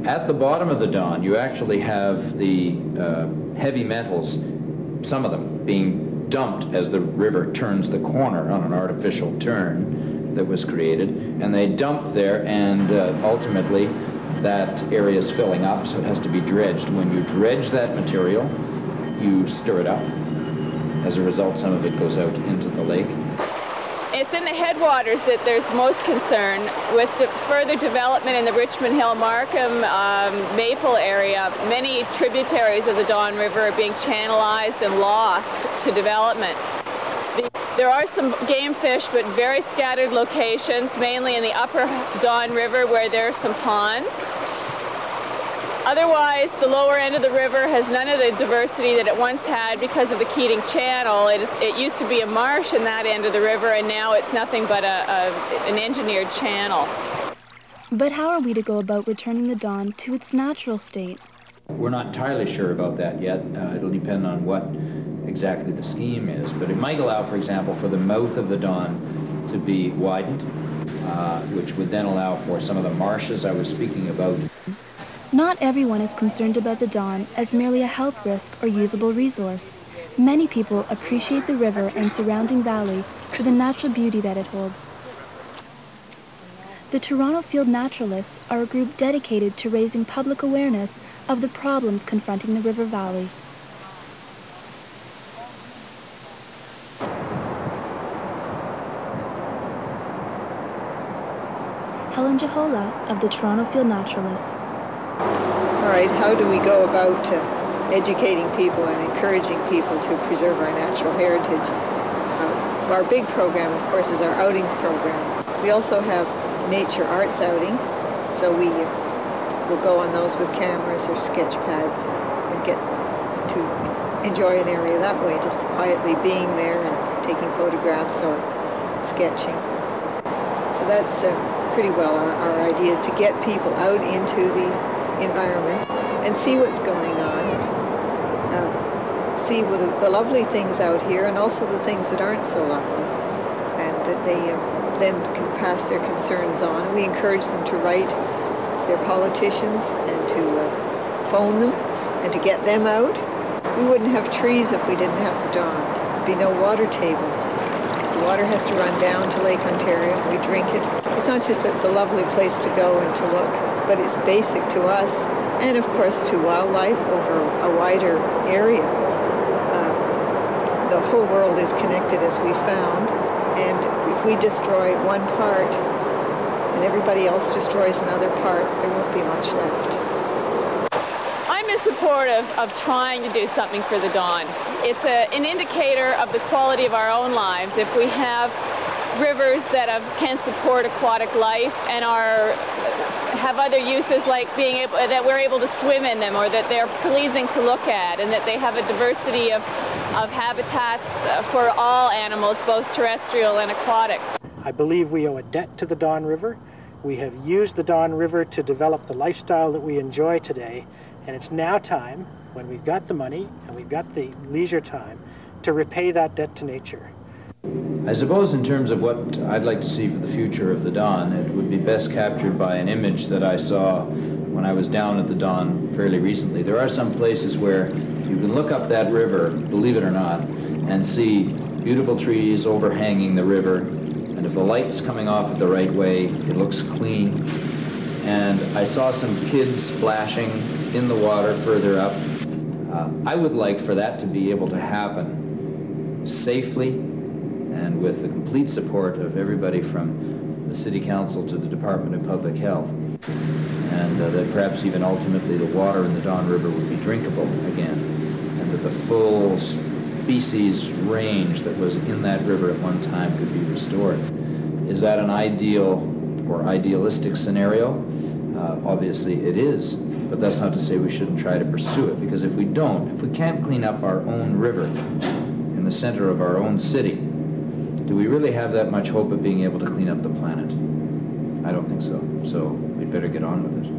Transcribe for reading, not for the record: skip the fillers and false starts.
At the bottom of the Don, you actually have the heavy metals, some of them being dumped as the river turns the corner on an artificial turn that was created, and they dump there, and ultimately that area is filling up, so it has to be dredged. When you dredge that material, you stir it up. As a result, some of it goes out into the lake. It's in the headwaters that there's most concern. With further development in the Richmond Hill, Markham, Maple area, many tributaries of the Don River are being channelized and lost to development. There are some game fish, but very scattered locations, mainly in the upper Don River where there are some ponds. Otherwise, the lower end of the river has none of the diversity that it once had because of the Keating Channel. It used to be a marsh in that end of the river, and now it's nothing but an engineered channel. But how are we to go about returning the Don to its natural state? We're not entirely sure about that yet. It'll depend on what exactly the scheme is, but it might allow, for example, for the mouth of the Don to be widened, which would then allow for some of the marshes I was speaking about. Not everyone is concerned about the Don as merely a health risk or usable resource. Many people appreciate the river and surrounding valley for the natural beauty that it holds. The Toronto Field Naturalists are a group dedicated to raising public awareness of the problems confronting the river valley. Helen Jehola of the Toronto Field Naturalists. All right, how do we go about educating people and encouraging people to preserve our natural heritage? Our big program, of course, is our outings program. We also have nature arts outing, so we will go on those with cameras or sketch pads and get to enjoy an area that way, just quietly being there and taking photographs or sketching. So that's pretty well our idea, is to get people out into the environment and see what's going on, see the lovely things out here and also the things that aren't so lovely, and they then can pass their concerns on. We encourage them to write their politicians and to phone them and to get them out. We wouldn't have trees if we didn't have the Don. There'd be no water table. The water has to run down to Lake Ontario. We drink it. It's not just that it's a lovely place to go and to look, but it's basic to us and, of course, to wildlife over a wider area. The whole world is connected, as we found, and if we destroy one part and everybody else destroys another part, there won't be much left. I'm in support of trying to do something for the Don. It's an indicator of the quality of our own lives. If we have rivers that can support aquatic life and have other uses, like that we're able to swim in them, or that they're pleasing to look at, and that they have a diversity of habitats for all animals, both terrestrial and aquatic. I believe we owe a debt to the Don River. We have used the Don River to develop the lifestyle that we enjoy today, and it's now time, when we've got the money and we've got the leisure time, to repay that debt to nature. I suppose in terms of what I'd like to see for the future of the Don, it would be best captured by an image that I saw when I was down at the Don fairly recently. There are some places where you can look up that river, believe it or not, and see beautiful trees overhanging the river, and if the light's coming off it the right way, it looks clean. And I saw some kids splashing in the water further up. I would like for that to be able to happen safely and with the complete support of everybody from the City Council to the Department of Public Health, and that perhaps even ultimately the water in the Don River would be drinkable again, and that the full species range that was in that river at one time could be restored. Is that an ideal or idealistic scenario? Obviously it is, but that's not to say we shouldn't try to pursue it, because if we can't clean up our own river in the center of our own city, do we really have that much hope of being able to clean up the planet? I don't think so. So we'd better get on with it.